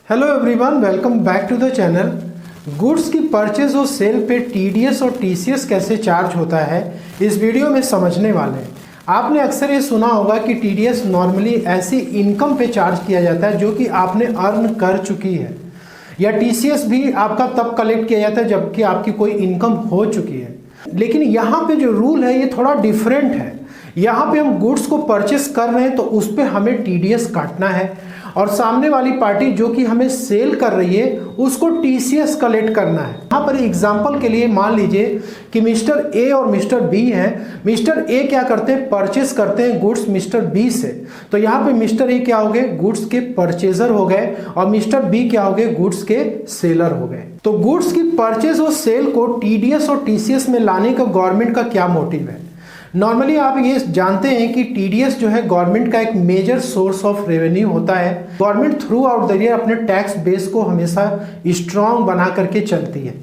Hello everyone, welcome back to the channel. Goods की purchase और sale पे TDS और टीसीएस कैसे चार्ज होता है इस वीडियो में समझने वाले हैं। आपने अक्सर ये सुना होगा कि टीडीएस नॉर्मली ऐसी इनकम पे चार्ज किया जाता है जो कि आपने अर्न कर चुकी है, या टीसीएस भी आपका तब कलेक्ट किया जाता है जबकि आपकी कोई इनकम हो चुकी है। लेकिन यहाँ पे जो रूल है ये थोड़ा डिफरेंट है। यहाँ पे हम गुड्स को परचेस कर रहे हैं तो उस पर हमें टीडीएस काटना है, और सामने वाली पार्टी जो कि हमें सेल कर रही है उसको टीसीएस कलेक्ट करना है। यहाँ पर एग्जांपल के लिए मान लीजिए कि मिस्टर ए और मिस्टर बी हैं। मिस्टर ए क्या करते हैं, परचेस करते हैं गुड्स मिस्टर बी से। तो यहाँ पे मिस्टर ए क्या हो गए, गुड्स के परचेजर हो गए, और मिस्टर बी क्या हो गए, गुड्स के सेलर हो गए। तो गुड्स की परचेज और सेल को टीडीएस और टीसीएस में लाने का गवर्नमेंट का क्या मोटिव है। नॉर्मली आप ये जानते हैं कि टीडीएस जो है गवर्नमेंट का एक मेजर सोर्स ऑफ रेवेन्यू होता है। Government through out the year अपने टैक्स बेस को हमेशा स्ट्रांग बना करके चलती है।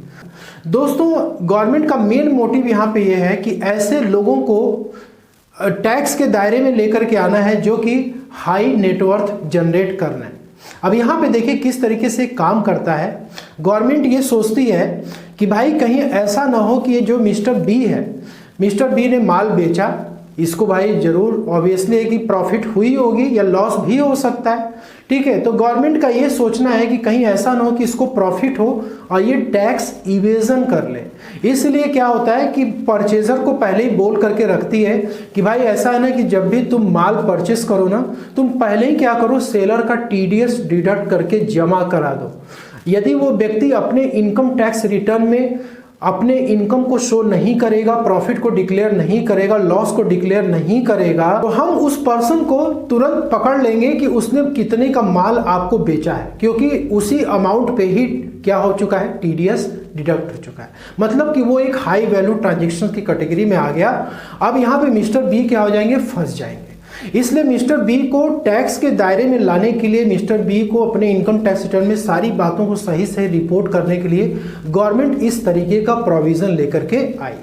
दोस्तों, गवर्नमेंट का मेन मोटिव यहाँ पे ये है कि ऐसे लोगों को टैक्स के दायरे में लेकर के आना है जो कि हाई नेटवर्थ जनरेट करना है। अब यहाँ पे देखिए किस तरीके से काम करता है। गवर्नमेंट ये सोचती है कि भाई कहीं ऐसा ना हो कि ये जो मिस्टर बी है, मिस्टर बी ने माल बेचा, इसको भाई जरूर ऑब्वियसली है कि प्रॉफिट हुई होगी या लॉस भी हो सकता है, ठीक है। तो गवर्नमेंट का ये सोचना है कि कहीं ऐसा ना हो कि इसको प्रॉफिट हो और ये टैक्स इवेजन कर ले। इसलिए क्या होता है कि परचेजर को पहले ही बोल करके रखती है कि भाई ऐसा है ना कि जब भी तुम माल परचेस करो ना, तुम पहले ही क्या करो, सेलर का टीडीएस डिडक्ट करके जमा करा दो। यदि वो व्यक्ति अपने इनकम टैक्स रिटर्न में अपने इनकम को शो नहीं करेगा, प्रॉफिट को डिक्लेयर नहीं करेगा, लॉस को डिक्लेयर नहीं करेगा, तो हम उस पर्सन को तुरंत पकड़ लेंगे कि उसने कितने का माल आपको बेचा है, क्योंकि उसी अमाउंट पे ही क्या हो चुका है, टीडीएस डिडक्ट हो चुका है। मतलब कि वो एक हाई वैल्यू ट्रांजेक्शन की कैटेगरी में आ गया। अब यहाँ पे मिस्टर बी क्या हो जाएंगे, फंस जाएंगे। इसलिए मिस्टर बी को टैक्स के दायरे में लाने के लिए, मिस्टर बी को अपने इनकम टैक्स रिटर्न में सारी बातों को सही से रिपोर्ट करने के लिए गवर्नमेंट इस तरीके का प्रोविजन लेकर के आई।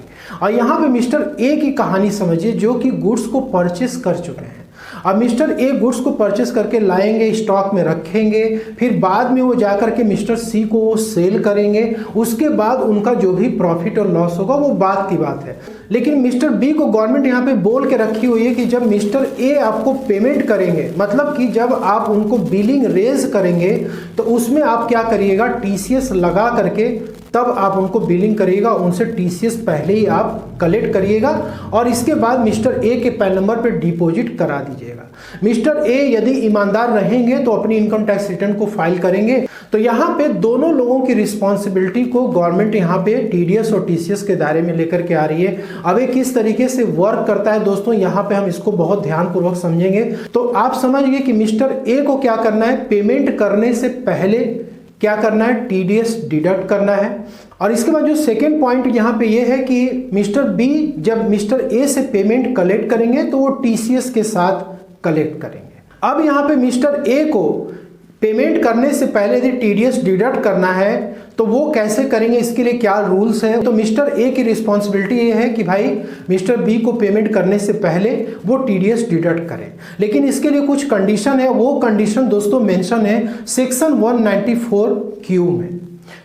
और यहाँ पे मिस्टर ए की कहानी समझिए जो कि गुड्स को परचेस कर चुके हैं। अब मिस्टर ए गुड्स को परचेस करके लाएंगे, स्टॉक में रखेंगे, फिर बाद में वो जाकर के मिस्टर सी को वो सेल करेंगे। उसके बाद उनका जो भी प्रॉफिट और लॉस होगा वो बात की बात है। लेकिन मिस्टर बी को गवर्नमेंट यहाँ पे बोल के रखी हुई है कि जब मिस्टर ए आपको पेमेंट करेंगे, मतलब कि जब आप उनको बिलिंग रेज करेंगे तो उसमें आप क्या करिएगा, टीसीएस लगा करके तब आप उनको बिलिंग करिएगा। उनसे टीसीएस पहले ही आप कलेक्ट करिएगा और इसके बाद मिस्टर ए के पैन नंबर पे डिपॉजिट करा दीजिएगा। मिस्टर ए यदि ईमानदार रहेंगे तो अपनी इनकम टैक्स रिटर्न को फाइल करेंगे। तो यहाँ पे दोनों लोगों की रिस्पॉन्सिबिलिटी को गवर्नमेंट यहाँ पे टीडीएस और टीसीएस के दायरे में लेकर के आ रही है। अब ये किस तरीके से वर्क करता है दोस्तों, यहाँ पे हम इसको बहुत ध्यानपूर्वक समझेंगे। तो आप समझ गए कि मिस्टर ए को क्या करना है, पेमेंट करने से पहले क्या करना है, टीडीएस डिडक्ट करना है। और इसके बाद जो सेकेंड पॉइंट यहाँ पे ये है कि मिस्टर बी जब मिस्टर ए से पेमेंट कलेक्ट करेंगे तो वो टीसीएस के साथ कलेक्ट करेंगे। अब यहाँ पे मिस्टर ए को पेमेंट करने से पहले यदि टीडीएस डिडक्ट करना है तो वो कैसे करेंगे, इसके लिए क्या रूल्स है। तो मिस्टर ए की रिस्पॉन्सिबिलिटी ये है कि भाई मिस्टर बी को पेमेंट करने से पहले वो टीडीएस डिडक्ट करें। लेकिन इसके लिए कुछ कंडीशन है। वो कंडीशन दोस्तों मेंशन है सेक्शन 194 क्यू में।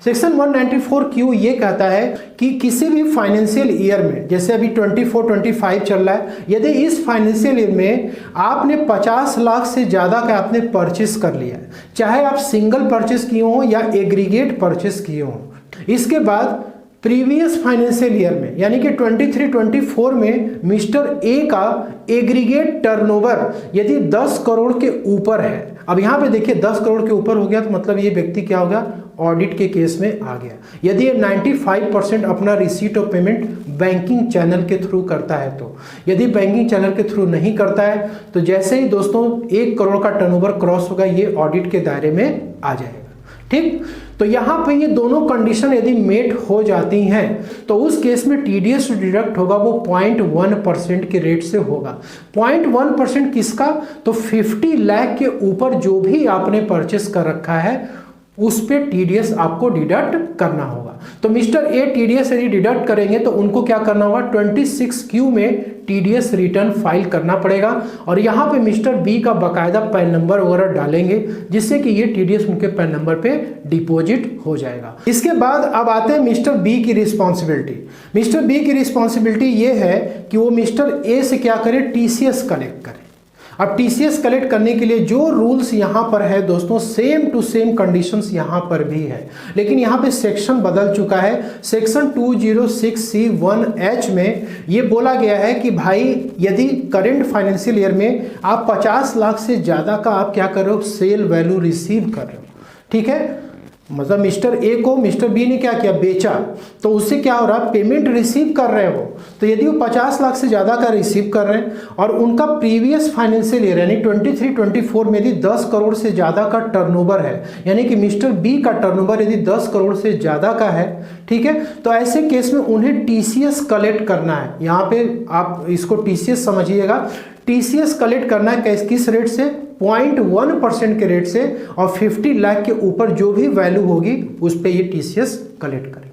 सेक्शन 194 क्यू ये कहता है कि किसी भी फाइनेंशियल ईयर में, जैसे अभी 24-25 चल रहा है, यदि इस फाइनेंशियल ईयर में आपने 50 लाख से ज़्यादा का आपने परचेस कर लिया है, चाहे आप सिंगल परचेस किए हो या एग्रीगेट परचेस किए हो, इसके बाद प्रीवियस फाइनेंशियल ईयर में यानी कि 23-24 में मिस्टर ए का एग्रीगेट टर्नओवर यदि 10 करोड़ के ऊपर है। अब यहाँ पे देखिए 10 करोड़ के ऊपर हो गया तो मतलब ये व्यक्ति क्या हो गया, ऑडिट के केस में आ गया। यदि ये 95% अपना receipt of payment banking channel के थ्रू करता है तो, यदि बैंकिंग चैनल के थ्रू नहीं करता है तो जैसे ही दोस्तों 1 करोड़ का टर्नओवर क्रॉस होगा ये ऑडिट के दायरे में आ जाएगा। ठीक, तो यहाँ पे ये दोनों कंडीशन यदि मेट हो जाती हैं तो उस केस में टीडीएस डिडक्ट होगा वो 0.1% के रेट से होगा। 0.1% किसका, तो 50 लाख के ऊपर जो भी आपने परचेस कर रखा है उस पे टीडीएस आपको डिडक्ट करना होगा। तो मिस्टर ए टीडीएस यदि डिडक्ट करेंगे तो उनको क्या करना होगा, 26 क्यू में टीडीएस रिटर्न फाइल करना पड़ेगा और यहाँ पे मिस्टर बी का बाकायदा पैन नंबर वगैरह डालेंगे जिससे कि ये टीडीएस उनके पैन नंबर पे डिपॉजिट हो जाएगा। इसके बाद अब आते हैं मिस्टर बी की रिस्पॉन्सिबिलिटी। मिस्टर बी की रिस्पॉन्सिबिलिटी ये है कि वो मिस्टर ए से क्या करे, टीसीएस कलेक्ट करे। अब टीसीएस कलेक्ट करने के लिए जो रूल्स यहाँ पर है दोस्तों, सेम टू सेम कंडीशंस यहाँ पर भी है, लेकिन यहाँ पे सेक्शन बदल चुका है। सेक्शन 206C1H में ये बोला गया है कि भाई यदि करंट फाइनेंशियल ईयर में आप 50 लाख से ज़्यादा का आप क्या कर रहे हो, सेल वैल्यू रिसीव कर रहे हो, ठीक है, मतलब मिस्टर ए को मिस्टर बी ने क्या किया, बेचा, तो उससे क्या हो रहा है, पेमेंट रिसीव कर रहे हो। तो यदि वो 50 लाख से ज़्यादा का रिसीव कर रहे हैं और उनका प्रीवियस फाइनेंशियल ईयर यानी 23-24 में यदि 10 करोड़ से ज़्यादा का टर्नओवर है, यानी कि मिस्टर बी का टर्नओवर यदि 10 करोड़ से ज़्यादा का है, ठीक है, तो ऐसे केस में उन्हें टीसीएस कलेक्ट करना है। यहाँ पे आप इसको टीसीएस समझिएगा, टीसीएस कलेक्ट करना है किस रेट से, 0.1% के रेट से, और 50 लाख के ऊपर जो भी वैल्यू होगी उस पर ये टीसीएस कलेक्ट करेंगे।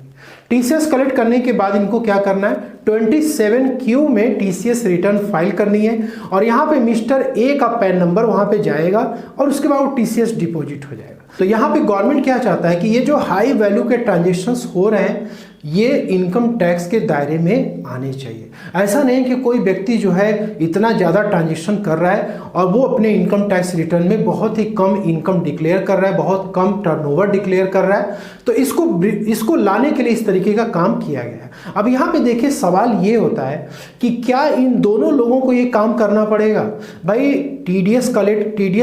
टीसीएस कलेक्ट करने के बाद इनको क्या करना है, 27Q में टीसीएस रिटर्न फाइल करनी है और यहाँ पे मिस्टर ए का पैन नंबर वहाँ पे जाएगा और उसके बाद वो टीसीएस डिपॉजिट हो जाएगा। तो यहाँ पे गवर्नमेंट क्या चाहता है कि ये जो हाई वैल्यू के ट्रांजेक्शंस हो रहे हैं ये इनकम टैक्स के दायरे में आने चाहिए। ऐसा नहीं कि कोई व्यक्ति जो है इतना ज़्यादा ट्रांजेक्शन कर रहा है और वो अपने इनकम टैक्स रिटर्न में बहुत ही कम इनकम डिक्लेयर कर रहा है, बहुत कम टर्नओवर डिक्लेयर कर रहा है। तो इसको लाने के लिए इस तरीके का काम किया गया है। अब यहाँ पे देखिए सवाल ये होता है कि क्या इन दोनों लोगों को ये काम करना पड़ेगा? भाई टीडीएस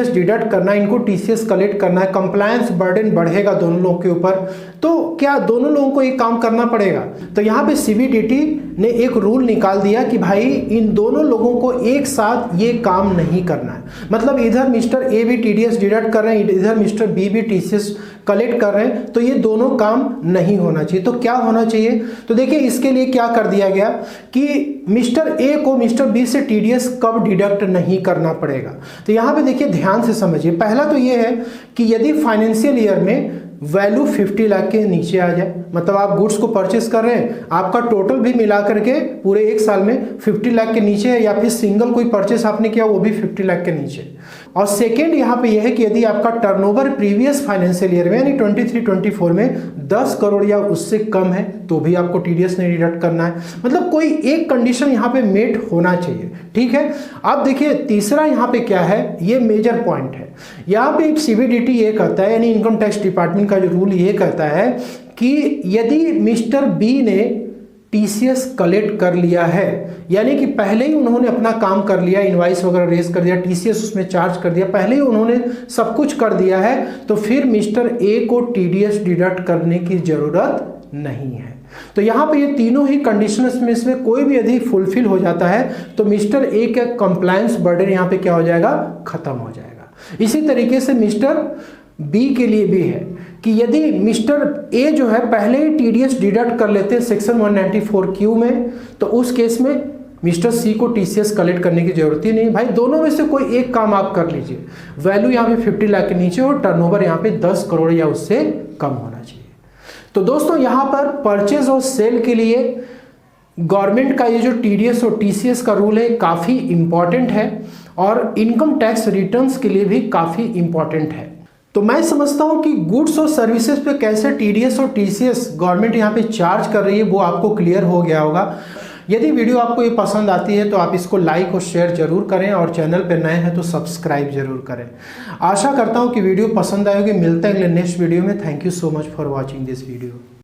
डिडक्ट करना, इनको टीसीएस कलेक्ट करना है, कंप्लायंस बर्डन बढ़ेगा दोनों लोगों के ऊपर, तो क्या दोनों लोगों को ये काम करना पड़ेगा? तो यहाँ पे सीबीडीटी ने एक रूल निकाल दिया कि भाई इन दोनों लोगों को एक साथ ये काम नहीं करना है। मतलब इधर मिस्टर ए भी टीडीएस डिडक्ट कर रहे हैं, इधर मिस्टर बी भी टीसीएस कलेक्ट कर रहे हैं, तो ये दोनों काम नहीं होना चाहिए। तो क्या होना चाहिए? तो देखिए इसके लिए क्या कर दिया गया कि मिस्टर ए को मिस्टर बी से टीडीएस कब डिडक्ट नहीं करना पड़ेगा। तो यहाँ पे देखिए ध्यान से समझिए, पहला तो ये है कि यदि फाइनेंशियल ईयर में वैल्यू 50 लाख के नीचे आ जाए, मतलब आप गुड्स को परचेस कर रहे हैं, आपका टोटल भी मिला करके पूरे एक साल में 50 लाख के नीचे है, या फिर सिंगल कोई परचेस आपने किया वो भी 50 लाख के नीचे। और सेकेंड यहाँ पे यह है कि यदि आपका टर्नओवर प्रीवियस फाइनेंशियल ईयर में यानी 23-24 में 10 करोड़ या उससे कम है तो भी आपको टीडीएस नहीं डिडक्ट करना है। मतलब कोई एक कंडीशन यहाँ पे मेट होना चाहिए, ठीक है। अब देखिए तीसरा यहाँ पे क्या है, ये मेजर पॉइंट है। यहाँ पे सीबीडीटी ये कहता है, यानी इनकम टैक्स डिपार्टमेंट का जो रूल ये कहता है कि यदि मिस्टर बी ने टीसीएस कलेक्ट कर लिया है, यानी कि पहले ही उन्होंने अपना काम कर लिया, इनवाइस वगैरह रेज कर दिया, टीसीएस उसमें चार्ज कर दिया, पहले ही उन्होंने सब कुछ कर दिया है, तो फिर मिस्टर ए को टीडीएस डिडक्ट करने की जरूरत नहीं है। तो यहाँ पे ये तीनों ही कंडीशंस में से कोई भी यदि फुलफिल हो जाता है तो मिस्टर ए का कंप्लायंस बर्डन यहाँ पे क्या हो जाएगा, खत्म हो जाएगा। इसी तरीके से मिस्टर बी के लिए भी है कि यदि मिस्टर ए जो है पहले ही टीडीएस डिडक्ट कर लेते हैं सेक्शन 194Q में, तो उस केस में मिस्टर सी को टीसीएस कलेक्ट करने की जरूरत ही नहीं। भाई दोनों में से कोई एक काम आप कर लीजिए, वैल्यू यहाँ पे 50 लाख के नीचे और टर्नओवर यहाँ पे 10 करोड़ या उससे कम होना चाहिए। तो दोस्तों यहाँ पर परचेज और सेल के लिए गवर्नमेंट का ये जो टीडीएस और टीसीएस का रूल है काफ़ी इंपॉर्टेंट है और इनकम टैक्स रिटर्न्स के लिए भी काफ़ी इंपॉर्टेंट है। तो मैं समझता हूँ कि गुड्स और सर्विसेज पे कैसे टीडीएस और टीसीएस गवर्नमेंट यहाँ पे चार्ज कर रही है वो आपको क्लियर हो गया होगा। यदि वीडियो आपको ये पसंद आती है तो आप इसको लाइक और शेयर जरूर करें और चैनल पर नए हैं तो सब्सक्राइब जरूर करें। आशा करता हूँ कि वीडियो पसंद आएगी। मिलते हैं अगले नेक्स्ट वीडियो में। Thank you so much for watching this video.